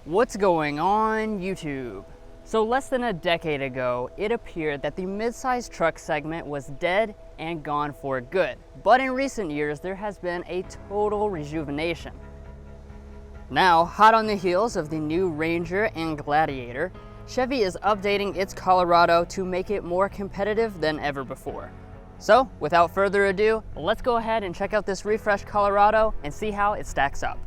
What's going on YouTube? So less than a decade ago, it appeared that the mid-size truck segment was dead and gone for good. But in recent years, there has been a total rejuvenation. Now, hot on the heels of the new Ranger and Gladiator, Chevy is updating its Colorado to make it more competitive than ever before. So, without further ado, let's go ahead and check out this refreshed Colorado and see how it stacks up.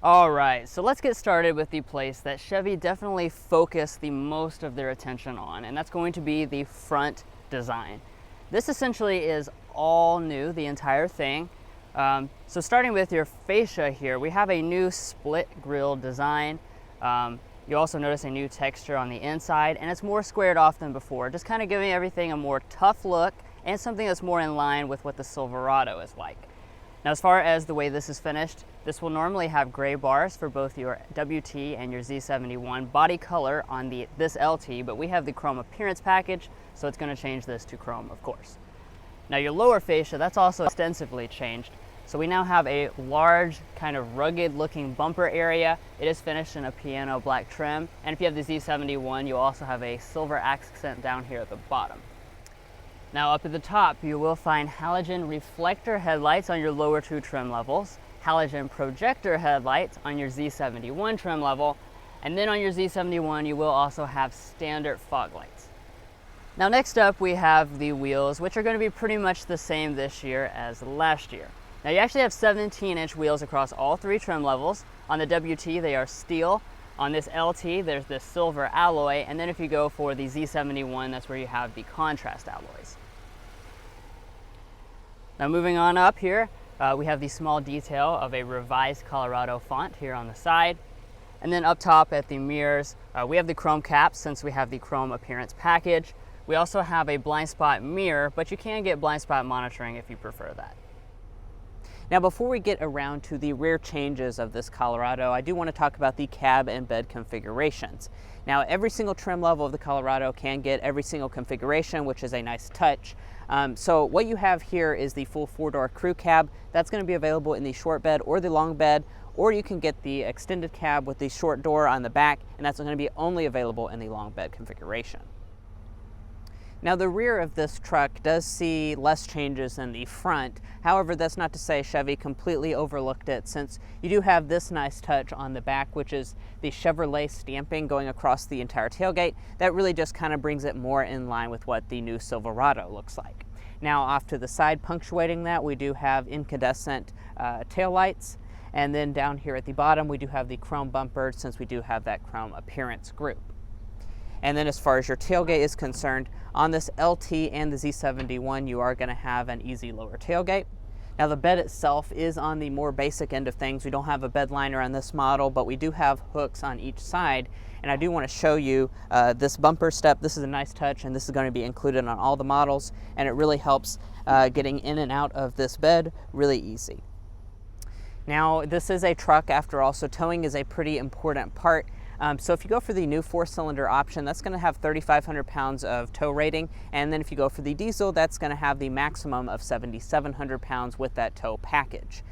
Alright, so let's get started with the place that Chevy definitely focused the most of their attention on, and that's going to be the front design. This essentially is all new, the entire thing. So starting with your fascia here, we have a new split grille design. You also notice a new texture on the inside, and it's more squared off than before, just kind of giving everything a more tough look and something that's more in line with what the Silverado is like. Now, as far as the way this is finished, this will normally have gray bars for both your WT and your Z71 body color on this LT, but we have the chrome appearance package, so it's going to change this to chrome, of course. Now, your lower fascia, that's also extensively changed. So we now have a large, kind of rugged-looking bumper area. It is finished in a piano black trim, and if you have the Z71, you'll also have a silver accent down here at the bottom. Now up at the top, you will find halogen reflector headlights on your lower two trim levels, halogen projector headlights on your Z71 trim level, and then on your Z71 you will also have standard fog lights. Now next up we have the wheels, which are going to be pretty much the same this year as last year. Now you actually have 17-inch wheels across all three trim levels. On the WT they are steel. On this LT there's this silver alloy, and then if you go for the Z71, that's where you have the contrast alloys. Now moving on up here, we have the small detail of a revised Colorado font here on the side. And then up top at the mirrors, we have the chrome caps since we have the chrome appearance package. We also have a blind spot mirror, but you can get blind spot monitoring if you prefer that. Now before we get around to the rear changes of this Colorado, I do want to talk about the cab and bed configurations. Now every single trim level of the Colorado can get every single configuration, which is a nice touch. So what you have here is the full four-door crew cab. That's going to be available in the short bed or the long bed, or you can get the extended cab with the short door on the back, and that's going to be only available in the long bed configuration. Now the rear of this truck does see less changes than the front. However, that's not to say Chevy completely overlooked it, since you do have this nice touch on the back, which is the Chevrolet stamping going across the entire tailgate. That really just kind of brings it more in line with what the new Silverado looks like. Now off to the side, punctuating that, we do have incandescent tail lights. And then down here at the bottom, we do have the chrome bumper, since we do have that chrome appearance group. And then as far as your tailgate is concerned, on this LT and the Z71, you are going to have an easy lower tailgate. Now the bed itself is on the more basic end of things. We don't have a bed liner on this model, but we do have hooks on each side. And I do want to show you this bumper step. This is a nice touch, and this is going to be included on all the models, and it really helps getting in and out of this bed really easy. Now this is a truck after all, so towing is a pretty important part. So if you go for the new 4-cylinder option, that's going to have 3,500 pounds of tow rating, and then if you go for the diesel, that's going to have the maximum of 7,700 pounds with that tow package.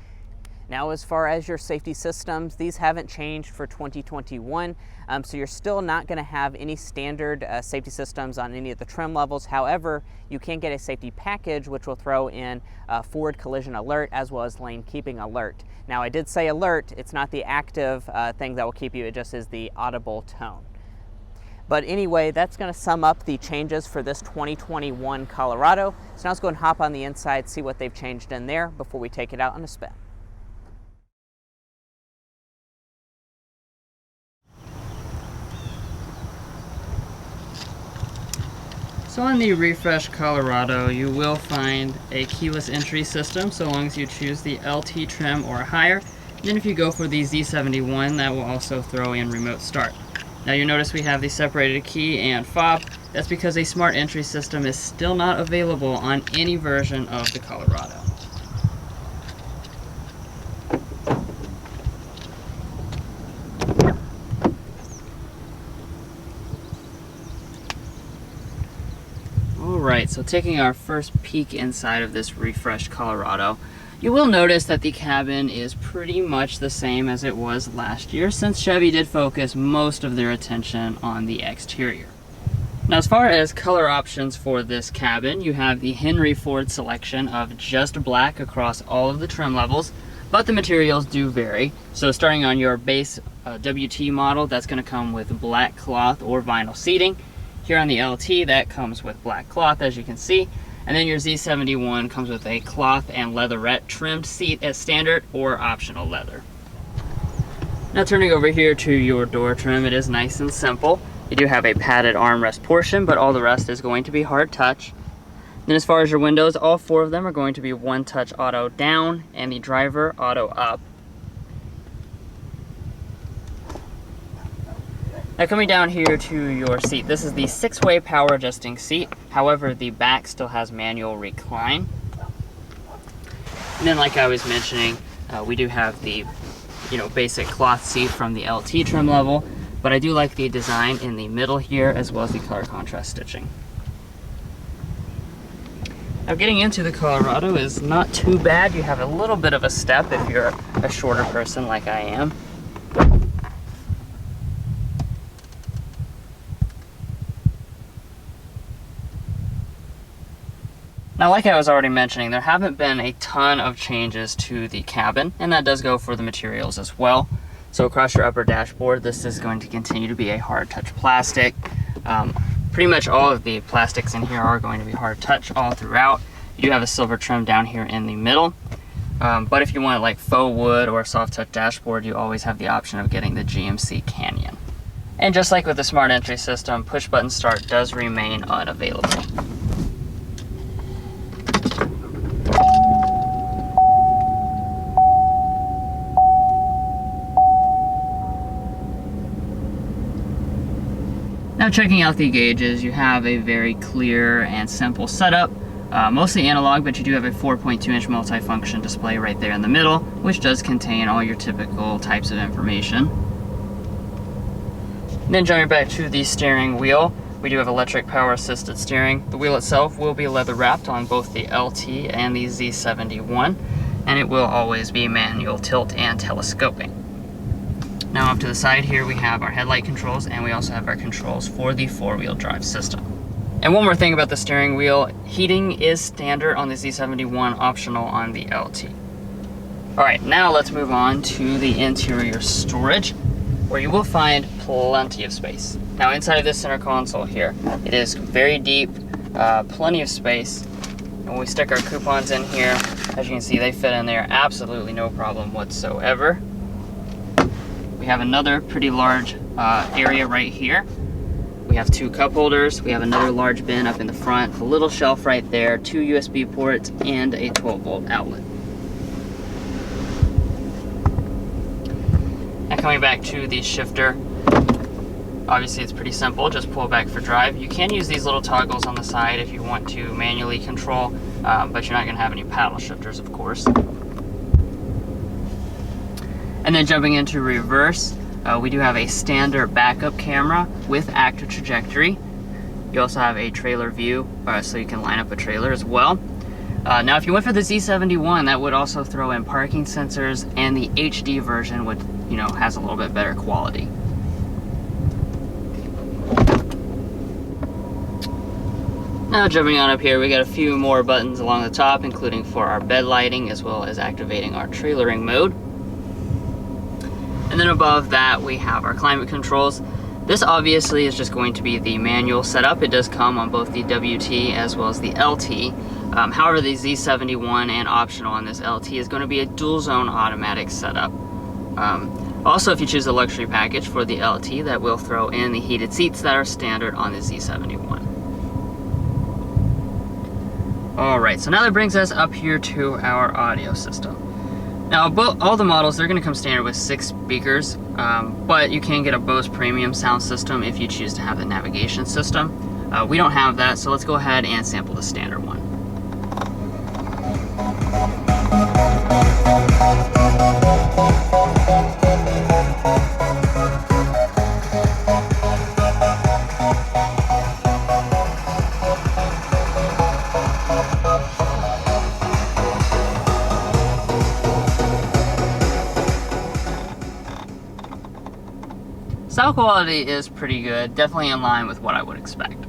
Now as far as your safety systems, these haven't changed for 2021, so you're still not going to have any standard safety systems on any of the trim levels. However, you can get a safety package which will throw in forward collision alert as well as lane keeping alert. Now I did say alert, it's not the active thing that will keep you, it just is the audible tone. But anyway, that's going to sum up the changes for this 2021 Colorado. So now let's go and hop on the inside, see what they've changed in there before we take it out on a spin. So on the refreshed Colorado, you will find a keyless entry system so long as you choose the LT trim or higher. And then if you go for the Z71, that will also throw in remote start. Now you notice we have the separated key and fob. That's because a smart entry system is still not available on any version of the Colorado. Alright, so taking our first peek inside of this refreshed Colorado, you will notice that the cabin is pretty much the same as it was last year, since Chevy did focus most of their attention on the exterior. Now, as far as color options for this cabin, you have the Henry Ford selection of just black across all of the trim levels, but the materials do vary. So starting on your base WT model, that's going to come with black cloth or vinyl seating. Here on the LT, that comes with black cloth, as you can see. And then your Z71 comes with a cloth and leatherette trimmed seat as standard or optional leather. Now turning over here to your door trim, it is nice and simple. You do have a padded armrest portion, but all the rest is going to be hard touch. Then as far as your windows, all 4 of them are going to be one touch auto down and the driver auto up. Now coming down here to your seat, this is the 6-way power adjusting seat. However, the back still has manual recline. And then like I was mentioning, we do have the basic cloth seat from the LT trim level, but I do like the design in the middle here as well as the color contrast stitching. Now getting into the Colorado is not too bad. You have a little bit of a step if you're a shorter person like I am. Now, like I was already mentioning, there haven't been a ton of changes to the cabin, and that does go for the materials as well. So across your upper dashboard, this is going to continue to be a hard touch plastic. Pretty much all of the plastics in here are going to be hard touch all throughout. You do have a silver trim down here in the middle. But if you want like faux wood or a soft touch dashboard, you always have the option of getting the GMC Canyon. And just like with the smart entry system, push button start does remain unavailable. Now checking out the gauges, you have a very clear and simple setup, mostly analog, but you do have a 4.2-inch multifunction display right there in the middle, which does contain all your typical types of information. And then jumping back to the steering wheel, we do have electric power assisted steering. The wheel itself will be leather wrapped on both the LT and the Z71, and it will always be manual tilt and telescoping. Now up to the side here we have our headlight controls, and we also have our controls for the 4-wheel drive system. And one more thing about the steering wheel, heating is standard on the Z71, optional on the LT. Alright, now let's move on to the interior storage, where you will find plenty of space. Now inside of this center console here, it is very deep, plenty of space. And when we stick our coupons in here, as you can see, they fit in there absolutely no problem whatsoever. We have another pretty large area right here. We have 2 cup holders. We have another large bin up in the front, a little shelf right there, 2 USB ports, and a 12-volt outlet. Now coming back to the shifter, obviously it's pretty simple, just pull back for drive. You can use these little toggles on the side if you want to manually control, but you're not going to have any paddle shifters, of course. And then jumping into reverse, we do have a standard backup camera with active trajectory. You also have a trailer view, so you can line up a trailer as well. Now if you went for the Z71, that would also throw in parking sensors, and the HD version would, has a little bit better quality. Now jumping on up here, we got a few more buttons along the top, including for our bed lighting as well as activating our trailering mode. And then above that, we have our climate controls. This obviously is just going to be the manual setup. It does come on both the WT as well as the LT. However, the Z71 and optional on this LT is going to be a dual zone automatic setup. Also, if you choose the luxury package for the LT, that will throw in the heated seats that are standard on the Z71. Alright, so now that brings us up here to our audio system. Now, all the models, they're going to come standard with 6 speakers, but you can get a Bose premium sound system if you choose to have the navigation system. We don't have that, so let's go ahead and sample the standard one. Sound quality is pretty good, definitely in line with what I would expect.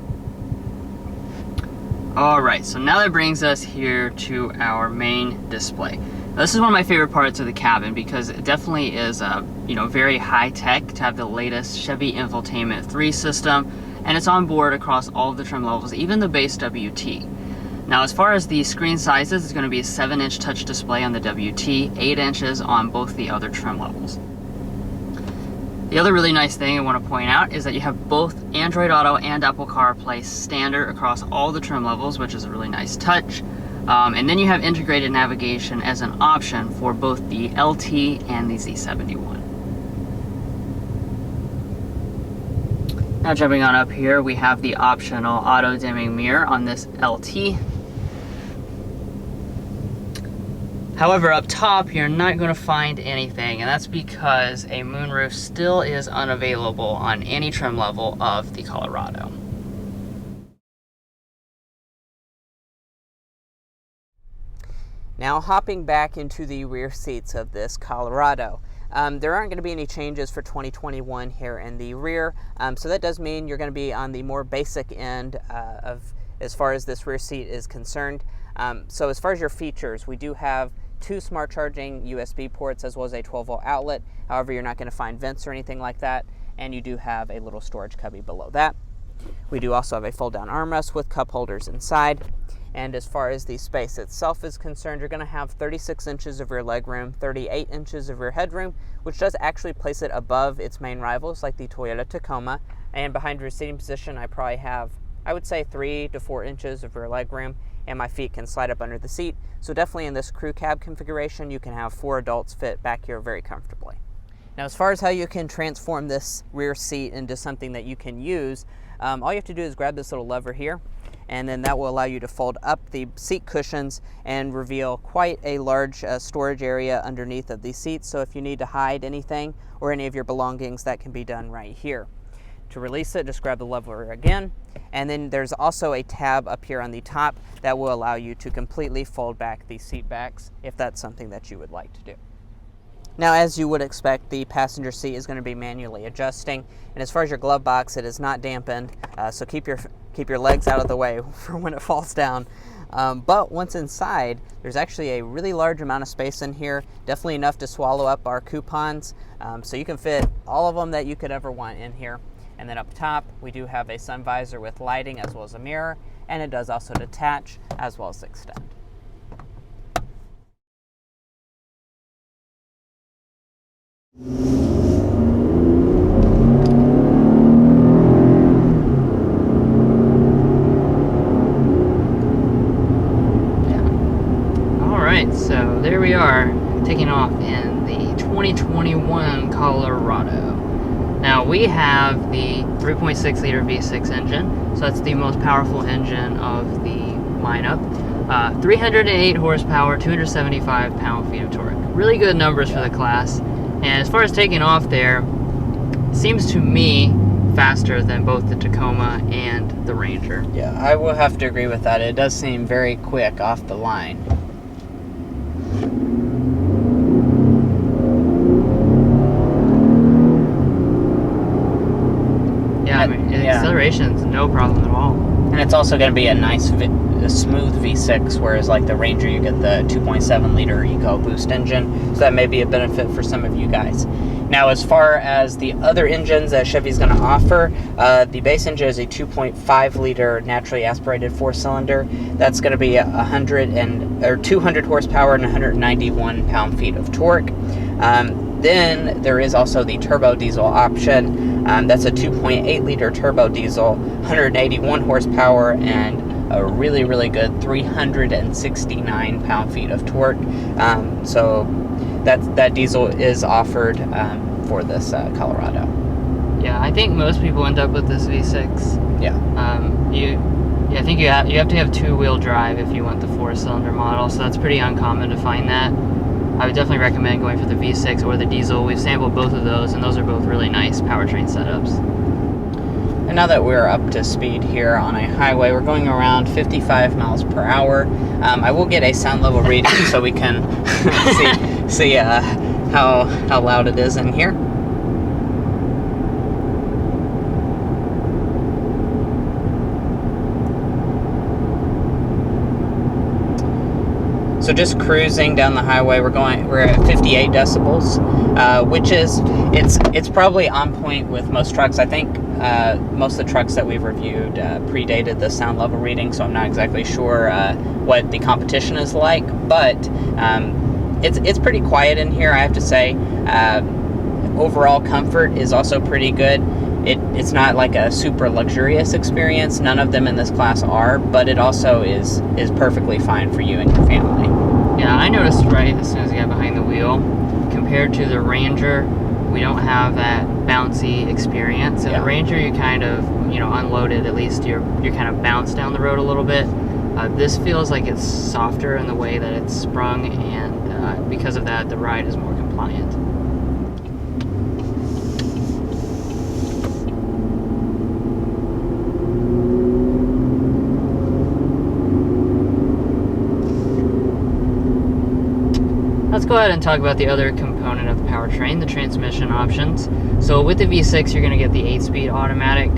Alright, so now that brings us here to our main display. Now, this is one of my favorite parts of the cabin because it definitely is very high tech to have the latest Chevy Infotainment 3 system, and it's on board across all of the trim levels, even the base WT. Now, as far as the screen sizes, it's going to be a 7-inch touch display on the WT, 8 inches on both the other trim levels. The other really nice thing I want to point out is that you have both Android Auto and Apple CarPlay standard across all the trim levels, which is a really nice touch. And then you have integrated navigation as an option for both the LT and the Z71. Now jumping on up here, we have the optional auto dimming mirror on this LT. However, up top, you're not going to find anything, and that's because a moonroof still is unavailable on any trim level of the Colorado. Now hopping back into the rear seats of this Colorado. There aren't going to be any changes for 2021 here in the rear, so that does mean you're going to be on the more basic end as far as this rear seat is concerned. So as far as your features, we do have 2 smart charging USB ports as well as a 12-volt outlet. However, you're not going to find vents or anything like that, and you do have a little storage cubby below that. We do also have a fold-down armrest with cup holders inside. And as far as the space itself is concerned, you're going to have 36 inches of rear legroom, 38 inches of rear headroom, which does actually place it above its main rivals like the Toyota Tacoma. And behind your seating position, I probably have, I would say, 3 to 4 inches of rear legroom, and my feet can slide up under the seat. So definitely in this crew cab configuration, you can have 4 adults fit back here very comfortably. Now, as far as how you can transform this rear seat into something that you can use, all you have to do is grab this little lever here, and then that will allow you to fold up the seat cushions and reveal quite a large storage area underneath of these seats. So if you need to hide anything or any of your belongings, that can be done right here. To release it, just grab the lever again, and then there's also a tab up here on the top that will allow you to completely fold back the seat backs if that's something that you would like to do. Now, as you would expect, the passenger seat is going to be manually adjusting, and as far as your glove box, it is not dampened, so keep your legs out of the way for when it falls down. But once inside, there's actually a really large amount of space in here, definitely enough to swallow up our coupons, so you can fit all of them that you could ever want in here. And then up top, we do have a sun visor with lighting as well as a mirror, and it does also detach as well as extend. Alright, so there we are, taking off in the 2021 Colorado. Now we have the 3.6 liter V6 engine, so that's the most powerful engine of the lineup. 308 horsepower, 275 pound-feet of torque. Really good numbers for the class. And as far as taking off there, it seems to me faster than both the Tacoma and the Ranger. Yeah, I will have to agree with that. It does seem very quick off the line. Yeah, I mean, acceleration's no problem at all. And it's also going to be a nice, smooth V6, whereas like the Ranger, you get the 2.7 liter EcoBoost engine, so that may be a benefit for some of you guys. Now, as far as the other engines that Chevy's going to offer, the base engine is a 2.5 liter naturally aspirated 4-cylinder. That's going to be 200 horsepower and 191 pound-feet of torque. Then there is also the turbo diesel option. That's a 2.8 liter turbo diesel, 181 horsepower, and a really, really good 369 pound-feet of torque. So that diesel is offered for this Colorado. Yeah, I think most people end up with this V6. Yeah. I think you have to have two-wheel drive if you want the 4-cylinder model, so that's pretty uncommon to find that. I would definitely recommend going for the V6 or the diesel. We've sampled both of those, and those are both really nice powertrain setups. And now that we're up to speed here on a highway, we're going around 55 miles per hour. I will get a sound level reading so we can see how loud it is in here. So just cruising down the highway, we're at 58 decibels, which is it's probably on point with most trucks. I think most of the trucks that we've reviewed predated the sound level reading, so I'm not exactly sure what the competition is like, but it's pretty quiet in here, I have to say. Overall comfort is also pretty good. It's not like a super luxurious experience. None of them in this class are, but it also is perfectly fine for you and your family. Yeah, I noticed right as soon as I got behind the wheel, compared to the Ranger, we don't have that bouncy experience. In the Ranger, you kind of, unloaded, at least you're kind of bounced down the road a little bit. This feels like it's softer in the way that it's sprung, and because of that, the ride is more compliant. Let's go ahead and talk about the other component of the powertrain, the transmission options. So with the V6, you're going to get the 8-speed automatic.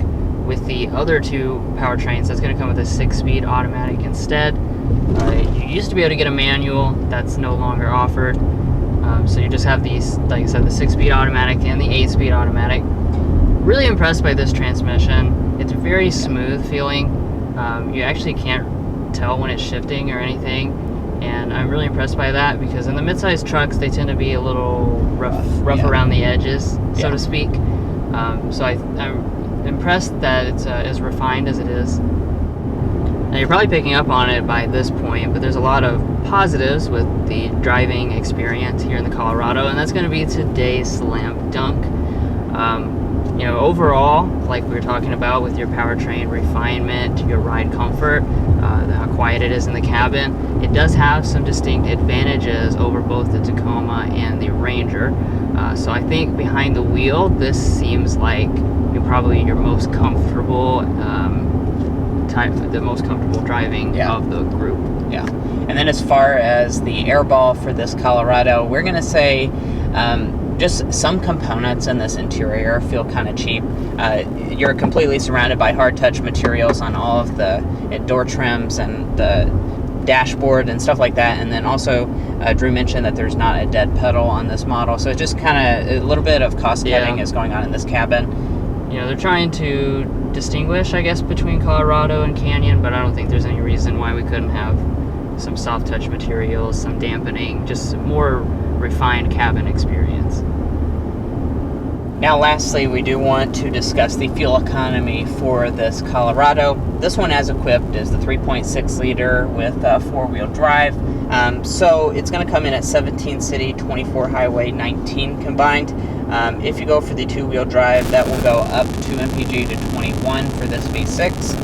With the other two powertrains, that's going to come with a 6-speed automatic instead. You used to be able to get a manual. That's no longer offered. So you just have these, like I said, the 6-speed automatic and the 8-speed automatic. Really impressed by this transmission. It's very smooth feeling. You actually can't tell when it's shifting or anything. And I'm really impressed by that, because in the mid-sized trucks, they tend to be a little rough around the edges, so to speak. So I'm impressed that it's as refined as it is. Now, you're probably picking up on it by this point, but there's a lot of positives with the driving experience here in the Colorado, and that's going to be today's slam dunk. Overall, like we were talking about with your powertrain refinement, your ride comfort, how quiet it is in the cabin, it does have some distinct advantages over both the Tacoma and the Ranger. So I think behind the wheel, this seems like probably your most comfortable the most comfortable driving of the group. Yeah. And then as far as the airball for this Colorado, we're going to say just some components in this interior feel kind of cheap. You're completely surrounded by hard touch materials on all of the door trims and the dashboard and stuff like that. And then also Drew mentioned that there's not a dead pedal on this model, so it's just kind of a little bit of cost cutting is going on in this cabin. They're trying to distinguish, I guess, between Colorado and Canyon, but I don't think there's any reason why we couldn't have some soft touch materials, some dampening, just more refined cabin experience. Now lastly, we do want to discuss the fuel economy for this Colorado. This one, as equipped, is the 3.6 liter with 4-wheel drive. So it's going to come in at 17 city, 24 highway, 19 combined. If you go for the 2-wheel drive, that will go up 2 mpg to 21 for this V6.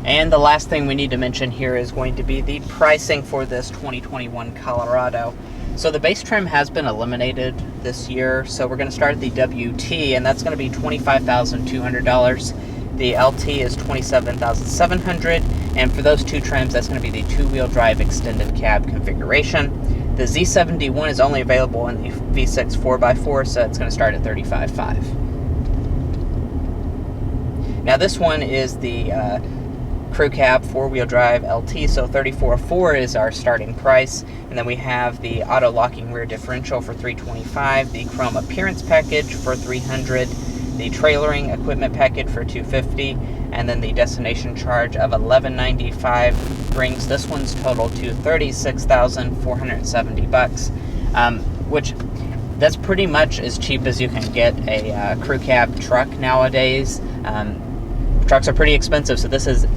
And the last thing we need to mention here is going to be the pricing for this 2021 Colorado. So the base trim has been eliminated this year, so we're going to start at the WT, and that's going to be $25,200. The LT is $27,700, and for those two trims, that's going to be the 2-wheel drive extended cab configuration. The Z71 is only available in the V6 4x4, so it's going to start at $35,500. Now this one is the crew cab 4-wheel drive LT, so $34,400 is our starting price. And then we have the auto locking rear differential for $325, the chrome appearance package for $300, the trailering equipment package for $250, and then the destination charge of $1195 brings this one's total to $36,470, which that's pretty much as cheap as you can get a crew cab truck nowadays. Trucks are pretty expensive, so this is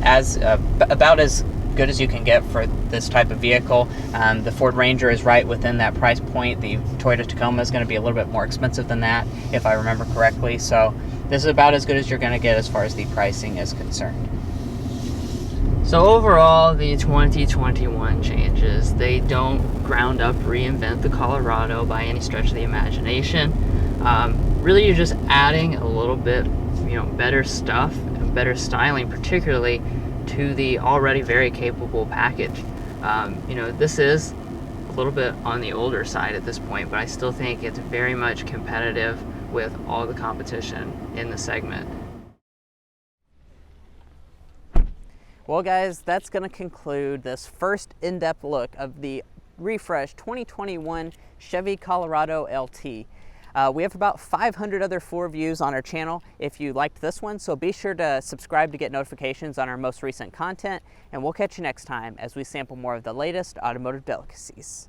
about as good as you can get for this type of vehicle. The Ford Ranger is right within that price point. The Toyota Tacoma is going to be a little bit more expensive than that, if I remember correctly. So this is about as good as you're going to get as far as the pricing is concerned. So overall, the 2021 changes, they don't ground up reinvent the Colorado by any stretch of the imagination. Really, you're just adding a little bit, better stuff and better styling, particularly to the already very capable package. This is a little bit on the older side at this point, but I still think it's very much competitive with all the competition in the segment. Well guys, that's going to conclude this first in-depth look of the refreshed 2021 Chevy Colorado LT. We have about 500 other Ford reviews on our channel if you liked this one, so be sure to subscribe to get notifications on our most recent content, and we'll catch you next time as we sample more of the latest automotive delicacies.